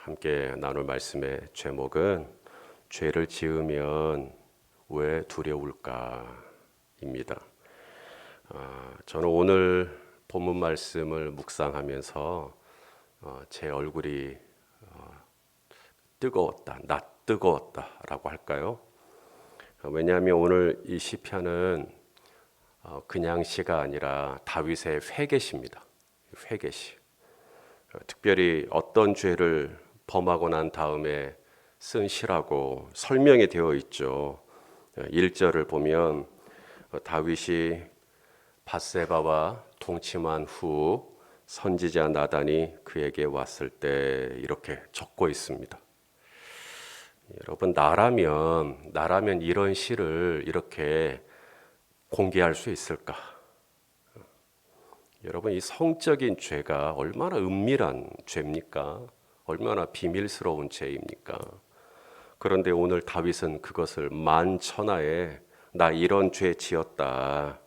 함께 나눌 말씀의 제목은 죄를 지으면 왜 두려울까입니다. 저는 오늘 본문 말씀을 묵상하면서 제 얼굴이 뜨거웠다, 낯뜨거웠다라고 할까요? 왜냐하면 오늘 이 시편은 그냥 시가 아니라 다윗의 회개시입니다. 회개시. 특별히 어떤 죄를 범하고 난 다음에 쓴 시라고 설명이 되어 있죠. 1절을 보면 다윗이 밧세바와 동침한 후 선지자 나단이 그에게 왔을 때 이렇게 적고 있습니다. 여러분, 나라면 이런 시를 이렇게 공개할 수 있을까? 여러분, 이 성적인 죄가 얼마나 은밀한 죄입니까? 얼마나 비밀스러운 죄입니까? 그런데 오늘 다윗은 그것을 만천하에 나 이런 죄 지었다,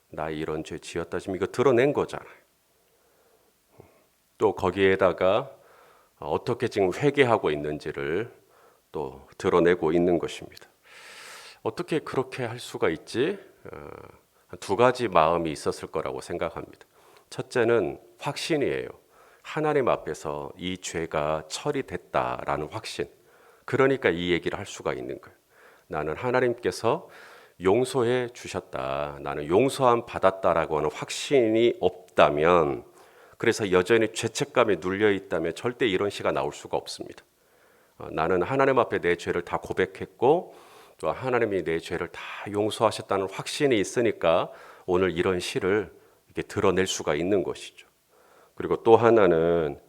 나 이런 죄 지었다 지금 이거 드러낸 거잖아요. 또 거기에다가 어떻게 지금 회개하고 있는지를 또 드러내고 있는 것입니다. 어떻게 그렇게 할 수가 있지? 두 가지 마음이 있었을 거라고 생각합니다. 첫째는 확신이에요. 하나님 앞에서 이 죄가 처리됐다라는 확신. 그러니까 이 얘기를 할 수가 있는 거예요. 나는 하나님께서 용서해 주셨다, 나는 용서함 받았다라고 하는 확신이 없다면, 그래서 여전히 죄책감에 눌려 있다면 절대 이런 시가 나올 수가 없습니다. 나는 하나님 앞에 내 죄를 다 고백했고 또 하나님이 내 죄를 다 용서하셨다는 확신이 있으니까 오늘 이런 시를 이렇게 드러낼 수가 있는 것이죠. 그리고 또 하나는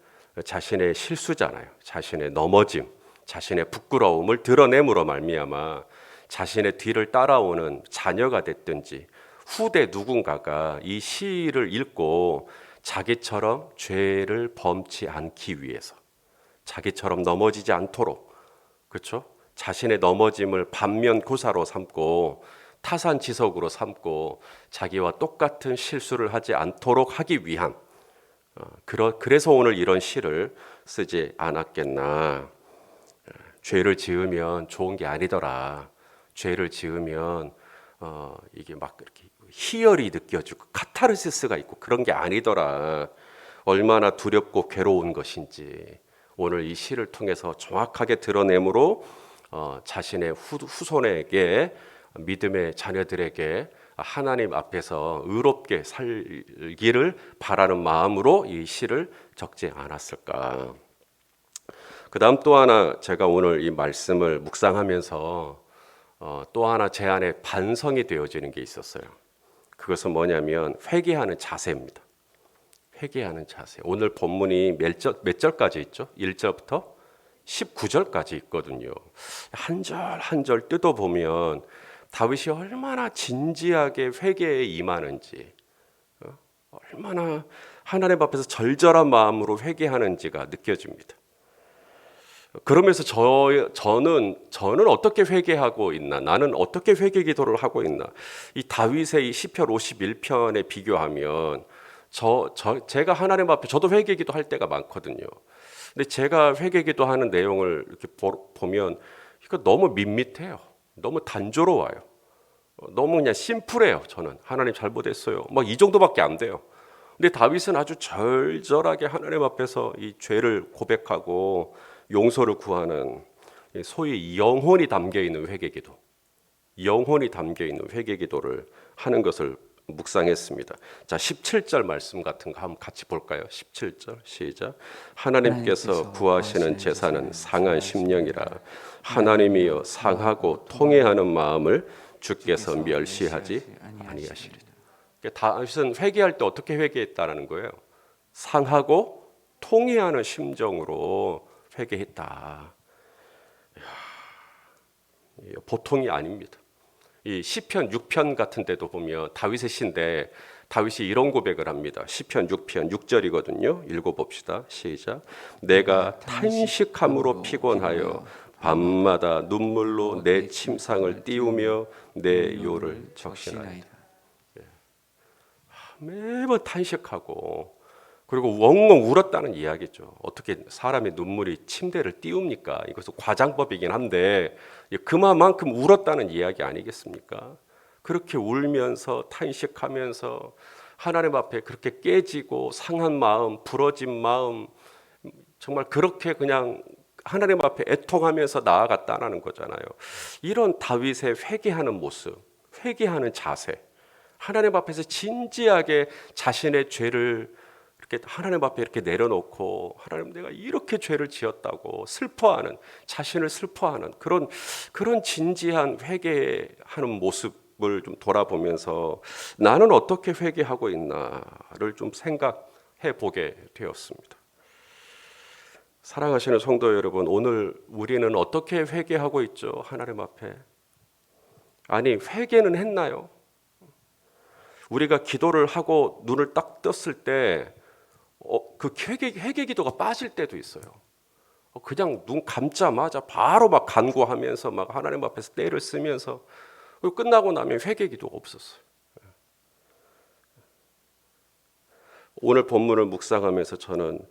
자신의 실수잖아요. 자신의 넘어짐, 자신의 부끄러움을 드러냄으로 말미암아 자신의 뒤를 따라오는 자녀가 됐든지 후대 누군가가 이 시를 읽고 자기처럼 죄를 범치 않기 위해서, 자기처럼 넘어지지 않도록, 그렇죠? 자신의 넘어짐을 반면교사로 삼고 타산지석으로 삼고 자기와 똑같은 실수를 하지 않도록 하기 위한, 그래서 오늘 이런 시를 쓰지 않았겠나. 죄를 지으면 좋은 게 아니더라. 죄를 지으면 이게 막 이렇게 희열이 느껴지고 카타르시스가 있고 그런 게 아니더라. 얼마나 두렵고 괴로운 것인지 오늘 이 시를 통해서 정확하게 드러내므로 자신의 후손에게, 믿음의 자녀들에게 하나님 앞에서 의롭게 살기를 바라는 마음으로 이 시를 적지 않았을까. 그 다음 또 하나, 제가 오늘 이 말씀을 묵상하면서 또 하나 제 안에 반성이 되어지는 게 있었어요. 그것은 뭐냐면 회개하는 자세입니다. 회개하는 자세. 오늘 본문이 몇 절까지 있죠? 1절부터 19절까지 있거든요. 한 절 한 절 뜯어보면 다윗이 얼마나 진지하게 회개에 임하는지, 얼마나 하나님 앞에서 절절한 마음으로 회개하는지가 느껴집니다. 그러면서 저는 어떻게 회개하고 있나, 나는 어떻게 회개 기도를 하고 있나, 이 다윗의 이 시편 51편에 비교하면 제가 하나님 앞에 저도 회개 기도할 때가 많거든요. 근데 제가 회개 기도하는 내용을 이렇게 보면 이거 너무 밋밋해요. 너무 단조로워요. 너무 그냥 심플해요. 저는 하나님 잘못했어요, 막 이 정도밖에 안 돼요. 근데 다윗은 아주 절절하게 하나님 앞에서 이 죄를 고백하고 용서를 구하는, 소위 영혼이 담겨 있는 회개기도, 영혼이 담겨 있는 회개기도를 하는 것을 묵상했습니다. 자, 17절 말씀 같은 거 한번 같이 볼까요? 17절 시작. 하나님께서 구하시는 제사는 상한 심령이라. 하나님이여 상하고 통회하는 마음을 주께서 멸시하지 아니하시리라. 다윗은 회개할 때 어떻게 회개했다라는 거예요? 상하고 통회하는 심정으로 회개했다. 이야, 보통이 아닙니다. 이 시편 6편 같은 데도 보면 다윗의 시인데 다윗이 이런 고백을 합니다. 시편 6편 6절이거든요. 읽어봅시다. 시작. 내가 탄식함으로 피곤하여 밤마다 눈물로 내 침상을 띄우며 내 요를 적시나이다. 매번 탄식하고, 그리고 웡웡 울었다는 이야기죠. 어떻게 사람의 눈물이 침대를 띄웁니까? 이것은 과장법이긴 한데 그만큼 울었다는 이야기 아니겠습니까? 그렇게 울면서 탄식하면서 하나님 앞에 그렇게 깨지고 상한 마음, 부러진 마음, 정말 그렇게 그냥 하나님 앞에 애통하면서 나아갔다는 거잖아요. 이런 다윗의 회개하는 모습, 회개하는 자세, 하나님 앞에서 진지하게 자신의 죄를 이렇게 하나님 앞에 이렇게 내려놓고, 하나님 내가 이렇게 죄를 지었다고 슬퍼하는, 자신을 슬퍼하는 그런 진지한 회개하는 모습을 좀 돌아보면서 나는 어떻게 회개하고 있나를 좀 생각해 보게 되었습니다. 사랑하시는 성도 여러분, 오늘 우리는 어떻게 회개하고 있죠? 하나님 앞에. 아니, 회개는 했나요? 우리가 기도를 하고 눈을 딱 떴을 때 그 회개 기도가 빠질 때도 있어요. 그냥 눈 감자마자 바로 막 간구하면서 막 하나님 앞에서 떼를 쓰면서, 끝나고 나면 회개 기도가 없었어요. 오늘 본문을 묵상하면서 저는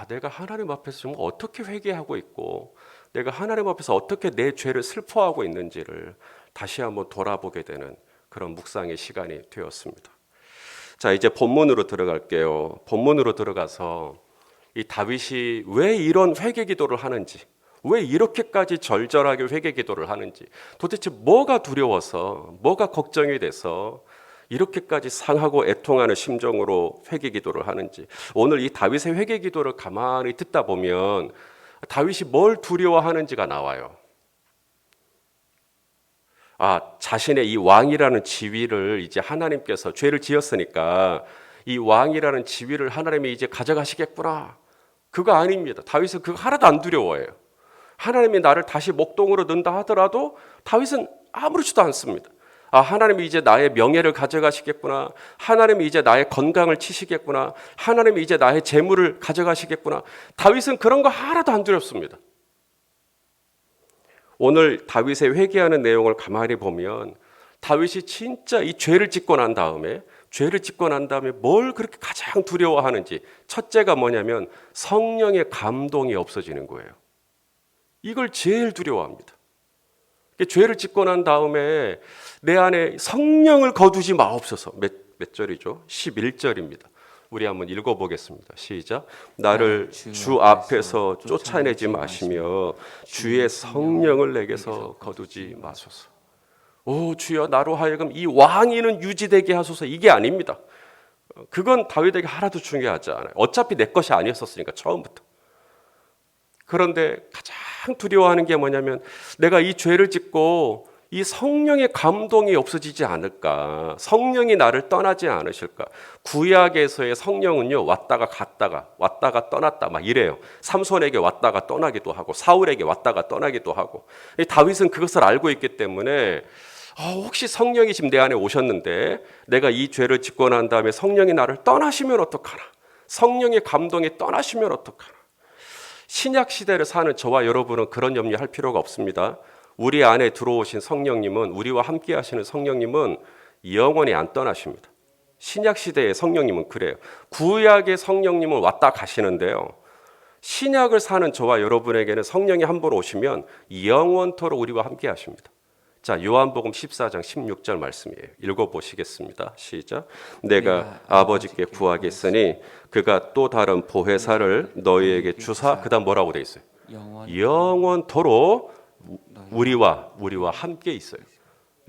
내가 하나님 앞에서 정말 어떻게 회개하고 있고 내가 하나님 앞에서 어떻게 내 죄를 슬퍼하고 있는지를 다시 한번 돌아보게 되는 그런 묵상의 시간이 되었습니다. 자, 이제 본문으로 들어갈게요. 본문으로 들어가서 이 다윗이 왜 이런 회개 기도를 하는지, 왜 이렇게까지 절절하게 회개 기도를 하는지, 도대체 뭐가 두려워서, 뭐가 걱정이 돼서 이렇게까지 상하고 애통하는 심정으로 회개 기도를 하는지, 오늘 이 다윗의 회개 기도를 가만히 듣다 보면 다윗이 뭘 두려워하는지가 나와요. 자신의 이 왕이라는 지위를 이제 하나님께서 죄를 지었으니까 이 왕이라는 지위를 하나님이 이제 가져가시겠구나. 그거 아닙니다. 다윗은 그거 하나도 안 두려워해요. 하나님이 나를 다시 목동으로 넣는다 하더라도 다윗은 아무렇지도 않습니다. 하나님이 이제 나의 명예를 가져가시겠구나. 하나님이 이제 나의 건강을 치시겠구나. 하나님이 이제 나의 재물을 가져가시겠구나. 다윗은 그런 거 하나도 안 두렵습니다. 오늘 다윗의 회개하는 내용을 가만히 보면 다윗이 진짜 이 죄를 짓고 난 다음에 뭘 그렇게 가장 두려워하는지, 첫째가 뭐냐면 성령의 감동이 없어지는 거예요. 이걸 제일 두려워합니다. 죄를 짓고 난 다음에 내 안에 성령을 거두지 마옵소서. 몇 절이죠? 11절입니다. 우리 한번 읽어보겠습니다. 시작. 나를 주 앞에서 쫓아내지 마시며 주의 성령을 내게서 거두지 마소서. 오 주여, 나로 하여금 이 왕위는 유지되게 하소서. 이게 아닙니다. 그건 다윗에게 하나도 중요하지 않아요. 어차피 내 것이 아니었으니까 처음부터. 그런데 가장 두려워하는 게 뭐냐면 내가 이 죄를 짓고 이 성령의 감동이 없어지지 않을까, 성령이 나를 떠나지 않으실까. 구약에서의 성령은요, 왔다가 갔다가 왔다가 떠났다 막 이래요. 삼손에게 왔다가 떠나기도 하고 사울에게 왔다가 떠나기도 하고. 다윗은 그것을 알고 있기 때문에 혹시 성령이 지금 내 안에 오셨는데 내가 이 죄를 짓고 난 다음에 성령이 나를 떠나시면 어떡하나, 성령의 감동이 떠나시면 어떡하나. 신약 시대를 사는 저와 여러분은 그런 염려할 필요가 없습니다. 우리 안에 들어오신 성령님은, 우리와 함께 하시는 성령님은 영원히 안 떠나십니다. 신약 시대의 성령님은 그래요. 구약의 성령님은 왔다 가시는데요, 신약을 사는 저와 여러분에게는 성령이 한 번 오시면 영원토록 우리와 함께 하십니다. 자, 요한복음 14장 16절 말씀이에요. 읽어보시겠습니다. 시작. 내가 아버지께 구하겠으니 그가 또 다른 보혜사를 너희에게 주사, 그 다음 뭐라고 돼 있어요? 영원토록 우리와 함께 있어요.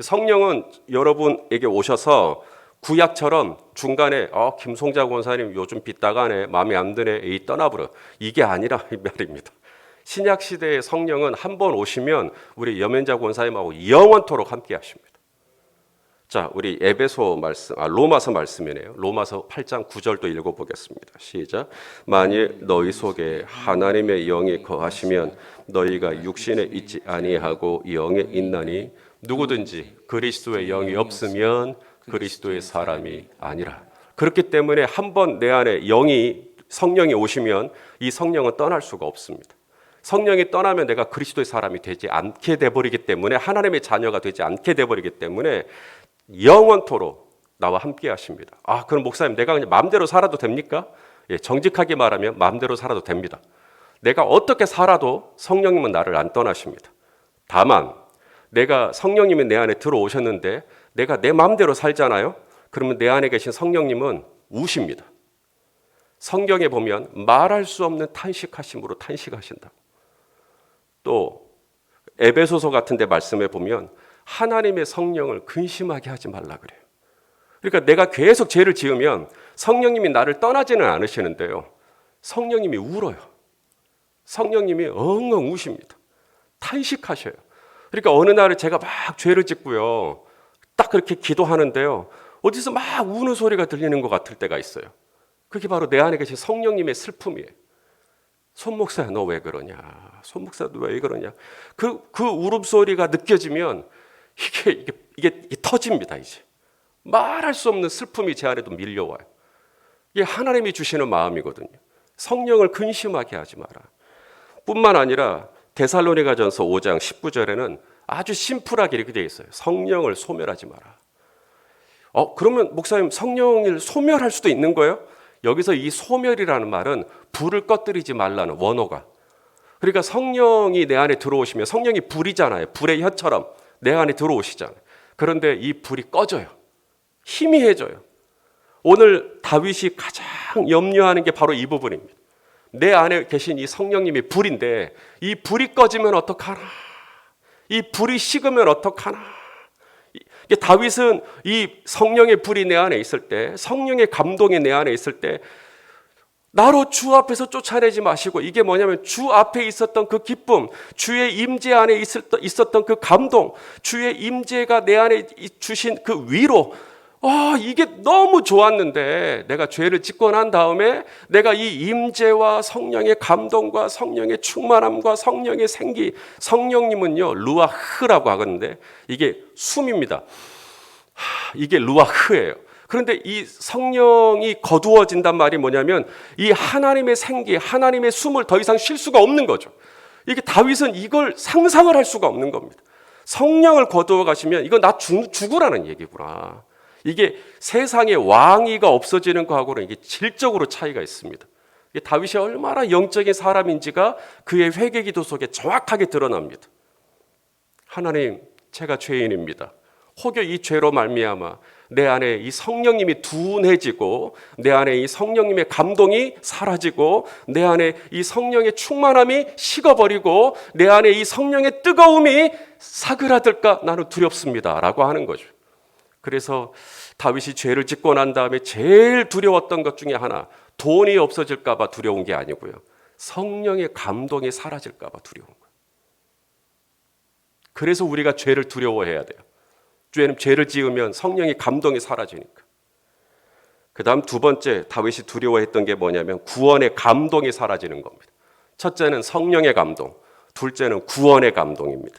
성령은 여러분에게 오셔서 구약처럼 중간에 김송자 권사님 요즘 빗다가네, 마음에 안 드네, 떠나버려, 이게 아니라 이 말입니다. 신약 시대의 성령은 한 번 오시면 우리 염현자 권사님하고 영원토록 함께 하십니다. 자, 우리 에베소 말씀, 로마서 말씀이네요. 로마서 8장 9절도 읽어보겠습니다. 시작. 만일 너희 속에 하나님의 영이 거하시면 너희가 육신에 있지 아니하고 영에 있나니 누구든지 그리스도의 영이 없으면 그리스도의 사람이 아니라. 그렇기 때문에 한 번 내 안에 성령이 오시면 이 성령은 떠날 수가 없습니다. 성령이 떠나면 내가 그리스도의 사람이 되지 않게 돼버리기 때문에, 하나님의 자녀가 되지 않게 돼버리기 때문에 영원토록 나와 함께 하십니다. 그럼 목사님, 내가 그냥 마음대로 살아도 됩니까? 정직하게 말하면 마음대로 살아도 됩니다. 내가 어떻게 살아도 성령님은 나를 안 떠나십니다. 다만 내가 성령님이 내 안에 들어오셨는데 내가 내 마음대로 살잖아요. 그러면 내 안에 계신 성령님은 우십니다. 성경에 보면 말할 수 없는 탄식하심으로 탄식하신다. 또 에베소서 같은 데 말씀에 보면 하나님의 성령을 근심하게 하지 말라 그래요. 그러니까 내가 계속 죄를 지으면 성령님이 나를 떠나지는 않으시는데요. 성령님이 울어요. 성령님이 엉엉 우십니다. 탄식하셔요. 그러니까 어느 날에 제가 막 죄를 짓고요. 딱 그렇게 기도하는데요. 어디서 막 우는 소리가 들리는 것 같을 때가 있어요. 그게 바로 내 안에 계신 성령님의 슬픔이에요. 손 목사야, 너 왜 그러냐? 손 목사야, 너 왜 그러냐? 그 울음소리가 느껴지면 이게 터집니다, 이제. 말할 수 없는 슬픔이 제 안에도 밀려와요. 이게 하나님이 주시는 마음이거든요. 성령을 근심하게 하지 마라. 뿐만 아니라 데살로니가전서 5장 19절에는 아주 심플하게 이렇게 되어 있어요. 성령을 소멸하지 마라. 그러면 목사님 성령을 소멸할 수도 있는 거예요? 여기서 이 소멸이라는 말은 불을 꺼뜨리지 말라는 원어가. 그러니까 성령이 내 안에 들어오시면 성령이 불이잖아요. 불의 혀처럼 내 안에 들어오시잖아요. 그런데 이 불이 꺼져요. 희미해져요. 오늘 다윗이 가장 염려하는 게 바로 이 부분입니다. 내 안에 계신 이 성령님이 불인데 이 불이 꺼지면 어떡하나? 이 불이 식으면 어떡하나? 다윗은 이 성령의 불이 내 안에 있을 때, 성령의 감동이 내 안에 있을 때 나로 주 앞에서 쫓아내지 마시고, 이게 뭐냐면 주 앞에 있었던 그 기쁨, 주의 임재 안에 있었던 그 감동, 주의 임재가 내 안에 주신 그 위로, 이게 너무 좋았는데 내가 죄를 짓고 난 다음에 내가 이 임재와 성령의 감동과 성령의 충만함과 성령의 생기, 성령님은요 루아흐라고 하거든요. 이게 숨입니다. 이게 루아흐예요. 그런데 이 성령이 거두어진단 말이 뭐냐면 이 하나님의 생기, 하나님의 숨을 더 이상 쉴 수가 없는 거죠. 이게 다윗은 이걸 상상을 할 수가 없는 겁니다. 성령을 거두어 가시면 이건 나 죽으라는 얘기구나. 이게 세상의 왕위가 없어지는 거하고는 이게 질적으로 차이가 있습니다. 이게 다윗이 얼마나 영적인 사람인지가 그의 회개기도 속에 정확하게 드러납니다. 하나님, 제가 죄인입니다. 혹여 이 죄로 말미암아 내 안에 이 성령님이 둔해지고 내 안에 이 성령님의 감동이 사라지고 내 안에 이 성령의 충만함이 식어버리고 내 안에 이 성령의 뜨거움이 사그라들까 나는 두렵습니다 라고 하는 거죠. 그래서 다윗이 죄를 짓고 난 다음에 제일 두려웠던 것 중에 하나, 돈이 없어질까 봐 두려운 게 아니고요, 성령의 감동이 사라질까 봐 두려운 거예요. 그래서 우리가 죄를 두려워해야 돼요. 죄를 지으면 성령의 감동이 사라지니까. 그 다음 두 번째 다윗이 두려워했던 게 뭐냐면 구원의 감동이 사라지는 겁니다. 첫째는 성령의 감동, 둘째는 구원의 감동입니다.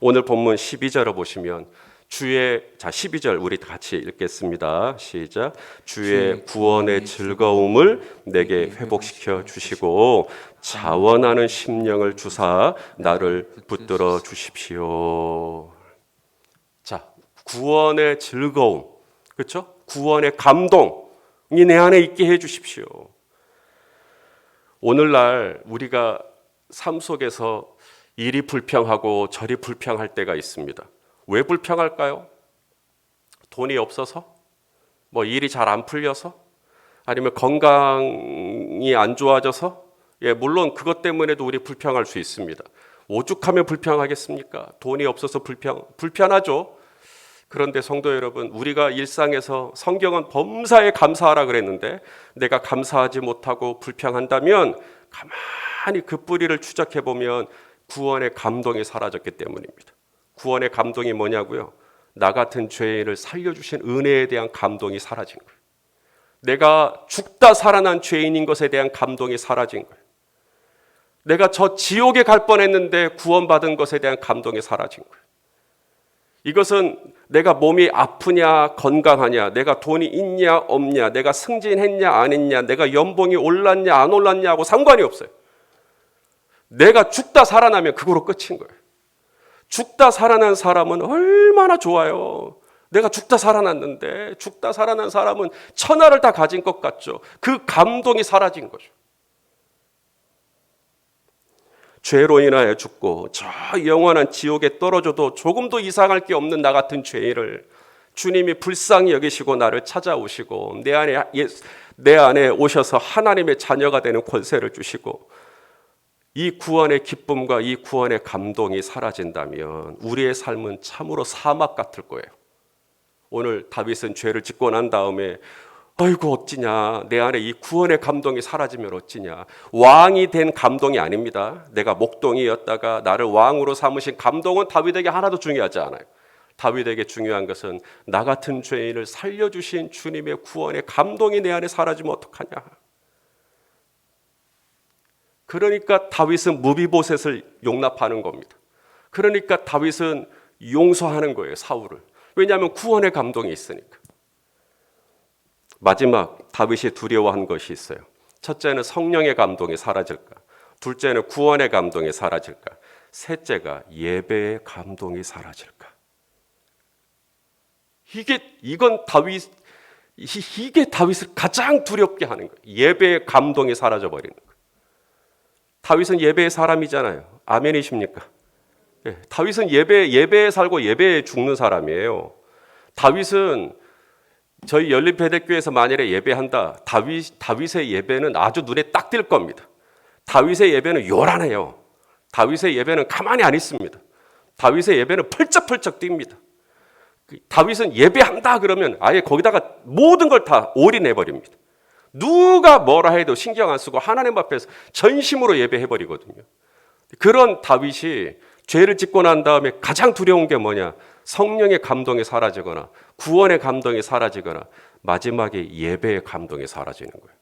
오늘 본문 12절을 보시면 12절 우리 같이 읽겠습니다. 시작. 주의 구원의 즐거움을 내게 회복시켜 주시고 자원하는 심령을 주사 나를 붙들어 주십시오. 자, 구원의 즐거움, 그렇죠? 구원의 감동이 내 안에 있게 해 주십시오. 오늘날 우리가 삶 속에서 이리 불평하고 저리 불평할 때가 있습니다. 왜 불평할까요? 돈이 없어서? 일이 잘 안 풀려서? 아니면 건강이 안 좋아져서? 물론 그것 때문에도 우리 불평할 수 있습니다. 오죽하면 불평하겠습니까? 돈이 없어서 불편하죠. 그런데 성도 여러분, 우리가 일상에서 성경은 범사에 감사하라 그랬는데 내가 감사하지 못하고 불평한다면 가만히 그 뿌리를 추적해 보면 구원의 감동이 사라졌기 때문입니다. 구원의 감동이 뭐냐고요? 나 같은 죄인을 살려주신 은혜에 대한 감동이 사라진 거예요. 내가 죽다 살아난 죄인인 것에 대한 감동이 사라진 거예요. 내가 저 지옥에 갈 뻔했는데 구원받은 것에 대한 감동이 사라진 거예요. 이것은 내가 몸이 아프냐 건강하냐, 내가 돈이 있냐 없냐, 내가 승진했냐 안 했냐, 내가 연봉이 올랐냐 안 올랐냐하고 상관이 없어요. 내가 죽다 살아나면 그거로 끝인 거예요. 죽다 살아난 사람은 얼마나 좋아요. 내가 죽다 살아났는데 죽다 살아난 사람은 천하를 다 가진 것 같죠. 그 감동이 사라진 거죠. 죄로 인하여 죽고 저 영원한 지옥에 떨어져도 조금도 이상할 게 없는 나 같은 죄인을 주님이 불쌍히 여기시고 나를 찾아오시고 내 안에 오셔서 하나님의 자녀가 되는 권세를 주시고 이 구원의 기쁨과 이 구원의 감동이 사라진다면 우리의 삶은 참으로 사막 같을 거예요. 오늘 다윗은 죄를 짓고 난 다음에 아이고 어찌냐, 내 안에 이 구원의 감동이 사라지면 어찌냐. 왕이 된 감동이 아닙니다. 내가 목동이었다가 나를 왕으로 삼으신 감동은 다윗에게 하나도 중요하지 않아요. 다윗에게 중요한 것은 나 같은 죄인을 살려주신 주님의 구원의 감동이 내 안에 사라지면 어떡하냐. 그러니까 다윗은 무비보셋을 용납하는 겁니다. 그러니까 다윗은 용서하는 거예요, 사울을. 왜냐하면 구원의 감동이 있으니까. 마지막 다윗이 두려워한 것이 있어요. 첫째는 성령의 감동이 사라질까, 둘째는 구원의 감동이 사라질까, 셋째가 예배의 감동이 사라질까. 이게 다윗을 가장 두렵게 하는 거예요. 예배의 감동이 사라져 버리는 거예요. 다윗은 예배의 사람이잖아요. 아멘이십니까? 네, 다윗은 예배에 살고 예배에 죽는 사람이에요. 다윗은 저희 연립배대교회에서 만일에 예배한다, 다윗의 예배는 아주 눈에 딱 띌 겁니다. 다윗의 예배는 요란해요. 다윗의 예배는 가만히 안 있습니다. 다윗의 예배는 펄쩍펄쩍 뜁니다. 다윗은 예배한다 그러면 아예 거기다가 모든 걸 다 올인해버립니다. 누가 뭐라 해도 신경 안 쓰고 하나님 앞에서 전심으로 예배해버리거든요. 그런 다윗이 죄를 짓고 난 다음에 가장 두려운 게 뭐냐? 성령의 감동이 사라지거나 구원의 감동이 사라지거나 마지막에 예배의 감동이 사라지는 거예요.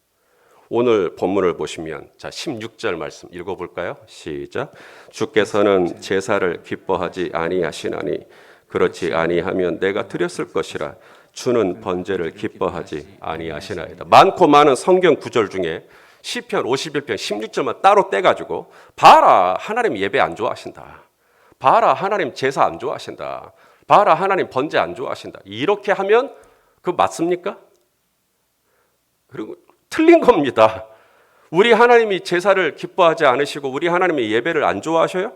오늘 본문을 보시면 16절 말씀 읽어볼까요? 시작. 주께서는 제사를 기뻐하지 아니하시나니 그렇지 아니하면 내가 드렸을 것이라. 주는 번제를 기뻐하지 아니하시나이다. 많고 많은 성경 구절 중에 시편 51편 16절만 따로 떼가지고 봐라 하나님 예배 안 좋아하신다. 봐라 하나님 제사 안 좋아하신다. 봐라 하나님 번제 안 좋아하신다. 이렇게 하면 그거 맞습니까? 그리고 틀린 겁니다. 우리 하나님이 제사를 기뻐하지 않으시고 우리 하나님이 예배를 안 좋아하셔요?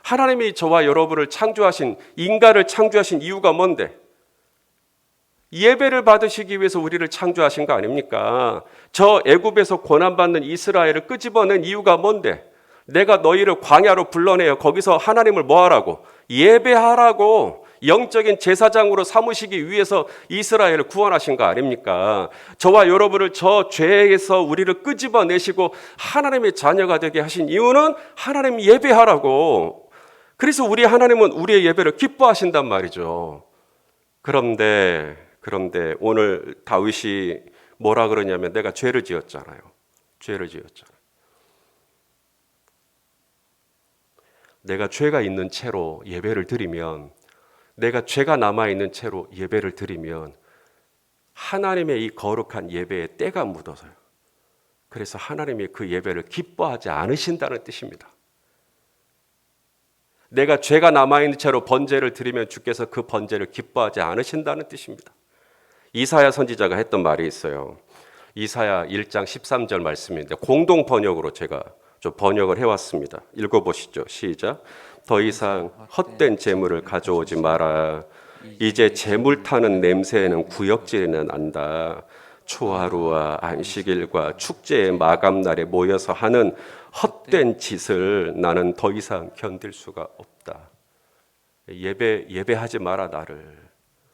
하나님이 저와 여러분을 창조하신, 인간을 창조하신 이유가 뭔데? 예배를 받으시기 위해서 우리를 창조하신 거 아닙니까? 저 애굽에서 고난받는 이스라엘을 끄집어낸 이유가 뭔데? 내가 너희를 광야로 불러내어 거기서 하나님을 뭐 하라고? 예배하라고, 영적인 제사장으로 삼으시기 위해서 이스라엘을 구원하신 거 아닙니까? 저와 여러분을 저 죄에서 우리를 끄집어내시고 하나님의 자녀가 되게 하신 이유는 하나님 예배하라고. 그래서 우리 하나님은 우리의 예배를 기뻐하신단 말이죠. 그런데 오늘 다윗이 뭐라 그러냐면 내가 죄를 지었잖아요. 죄를 지었잖아요. 내가 죄가 있는 채로 예배를 드리면, 내가 죄가 남아있는 채로 예배를 드리면 하나님의 이 거룩한 예배에 때가 묻어서요. 그래서 하나님이 그 예배를 기뻐하지 않으신다는 뜻입니다. 내가 죄가 남아있는 채로 번제를 드리면 주께서 그 번제를 기뻐하지 않으신다는 뜻입니다. 이사야 선지자가 했던 말이 있어요. 이사야 1장 13절 말씀인데 공동 번역으로 제가 좀 번역을 해왔습니다. 읽어보시죠. 시작. 더 이상 헛된 재물을 가져오지 마라. 이제 재물 타는 냄새에는 구역질이 난다. 초하루와 안식일과 축제의 마감날에 모여서 하는 헛된 짓을 나는 더 이상 견딜 수가 없다. 예배하지 마라 나를.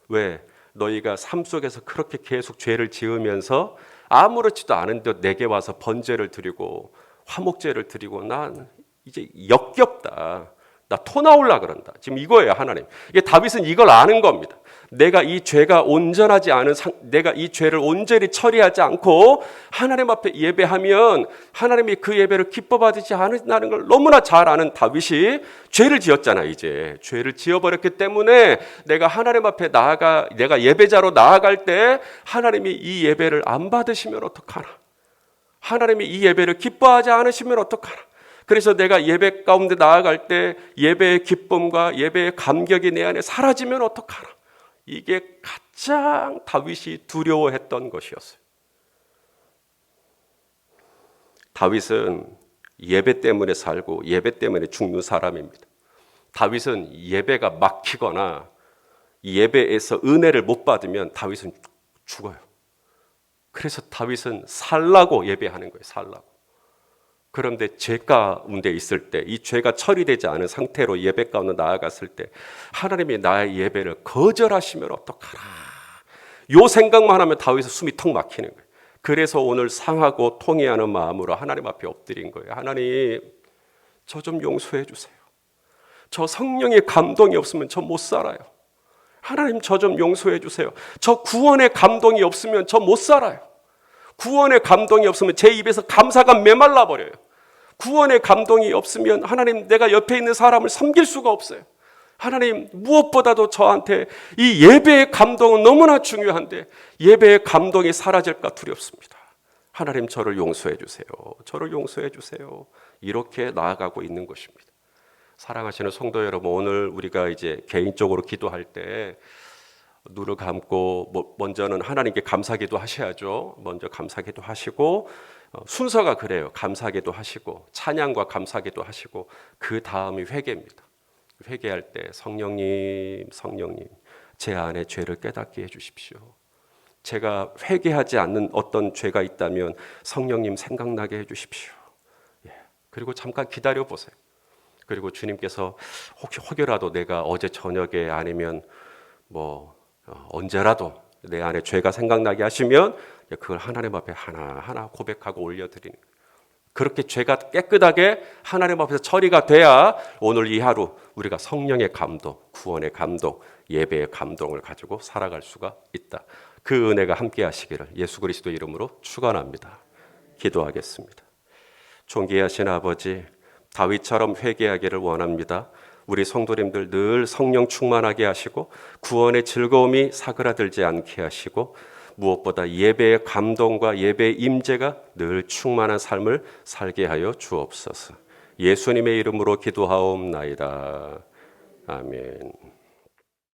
왜? 너희가 삶 속에서 그렇게 계속 죄를 지으면서 아무렇지도 않은 듯 내게 와서 번제를 드리고 화목제를 드리고 난 이제 역겹다. 나 토 나올라 그런다. 지금 이거예요, 하나님. 이게 다윗은 이걸 아는 겁니다. 내가 이 죄가 온전하지 않은 내가 이 죄를 온전히 처리하지 않고 하나님 앞에 예배하면 하나님이 그 예배를 기뻐 받지 않는다는 걸 너무나 잘 아는 다윗이 죄를 지었잖아. 이제 죄를 지어버렸기 때문에 내가 하나님 앞에 내가 예배자로 나아갈 때 하나님이 이 예배를 안 받으시면 어떡하나? 하나님이 이 예배를 기뻐하지 않으시면 어떡하나? 그래서 내가 예배 가운데 나아갈 때 예배의 기쁨과 예배의 감격이 내 안에 사라지면 어떡하나? 이게 가장 다윗이 두려워했던 것이었어요. 다윗은 예배 때문에 살고 예배 때문에 죽는 사람입니다. 다윗은 예배가 막히거나 예배에서 은혜를 못 받으면 다윗은 죽어요. 그래서 다윗은 살라고 예배하는 거예요. 살라고. 그런데 죄 가운데 있을 때, 이 죄가 처리되지 않은 상태로 예배 가운데 나아갔을 때 하나님이 나의 예배를 거절하시면 어떡하나, 요 생각만 하면 다윗은 숨이 턱 막히는 거예요. 그래서 오늘 상하고 통회하는 마음으로 하나님 앞에 엎드린 거예요. 하나님, 저 좀 용서해 주세요. 저 성령의 감동이 없으면 저 못 살아요. 하나님, 저 좀 용서해 주세요. 저 구원의 감동이 없으면 저 못 살아요. 구원의 감동이 없으면 제 입에서 감사가 메말라 버려요. 구원의 감동이 없으면 하나님, 내가 옆에 있는 사람을 섬길 수가 없어요. 하나님, 무엇보다도 저한테 이 예배의 감동은 너무나 중요한데 예배의 감동이 사라질까 두렵습니다. 하나님, 저를 용서해 주세요. 저를 용서해 주세요. 이렇게 나아가고 있는 것입니다. 사랑하시는 성도 여러분, 오늘 우리가 이제 개인적으로 기도할 때 눈을 감고 먼저는 하나님께 감사기도 하셔야죠. 먼저 감사기도 하시고, 순서가 그래요. 감사기도 하시고 찬양과 감사기도 하시고, 그 다음이 회개입니다. 회개할 때 성령님 제 안에 죄를 깨닫게 해주십시오. 제가 회개하지 않는 어떤 죄가 있다면 성령님 생각나게 해주십시오. 그리고 잠깐 기다려 보세요. 그리고 주님께서 혹여라도 내가 어제 저녁에 아니면 언제라도 내 안에 죄가 생각나게 하시면 그걸 하나님 앞에 하나하나 고백하고 올려드리는 거예요. 그렇게 죄가 깨끗하게 하나님 앞에서 처리가 돼야 오늘 이 하루 우리가 성령의 감동, 구원의 감동, 예배의 감동을 가지고 살아갈 수가 있다. 그 은혜가 함께 하시기를 예수 그리스도 이름으로 축원합니다. 기도하겠습니다. 존귀하신 아버지, 다윗처럼 회개하기를 원합니다. 우리 성도님들 늘 성령 충만하게 하시고 구원의 즐거움이 사그라들지 않게 하시고 무엇보다 예배의 감동과 예배의 임재가 늘 충만한 삶을 살게 하여 주옵소서. 예수님의 이름으로 기도하옵나이다. 아멘.